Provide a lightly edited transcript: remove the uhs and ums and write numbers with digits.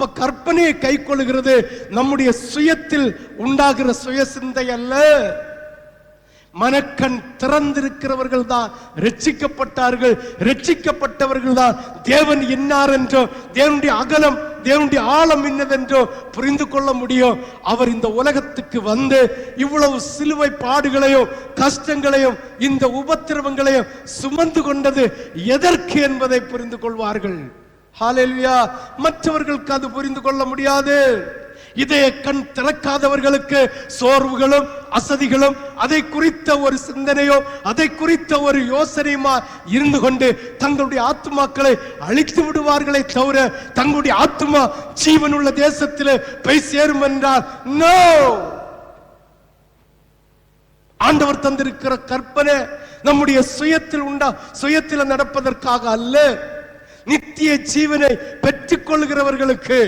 அப்ப கற்பனையை கை கொள்ளுகிறது நம்முடைய சுயத்தில் உண்டாகிற சுய சிந்தை அல்ல. மனக்கண் திறந்திருக்கிறவர்கள் தான் ரட்சிக்கப்பட்டார்கள். ரட்சிக்கப்பட்டவர்கள் தான் தேவன் இன்னார் என்றோ, தேவனுடைய அகலம், தேவனுடைய ஆழம் என்னதென்றோ புரிந்து கொள்ள முடியும். அவர் இந்த உலகத்துக்கு வந்து இவ்வளவு சிலுவை பாடுகளையும் கஷ்டங்களையும் இந்த உபத்திரவங்களையும் சுமந்து கொண்டது எதற்கு என்பதை புரிந்து கொள்வார்கள். ஹல்லேலூயா. மற்றவர்களுக்கு அது புரிந்து கொள்ள முடியாது. இதய கண் திறக்காதவர்களுக்கு சோர்வுகளும் அசதிகளும் அதை குறித்த ஒரு சிந்தனையோ அதை குறித்த ஒரு யோசனையுமா இருந்து கொண்டு தங்களுடைய ஆத்துமாக்களை அழித்து விடுவார்களே தவிர தங்களுடைய ஆத்துமா ஜீவனுள்ள தேசத்தில் போய் சேரும் என்றால் நோ. ஆண்டவர் தந்திருக்கிற கற்பனை நம்முடைய சுயத்தில் நடப்பதற்காக அல்ல, நித்திய ஜீவனை பெற்றுக் கொள்கிறவர்களுக்கு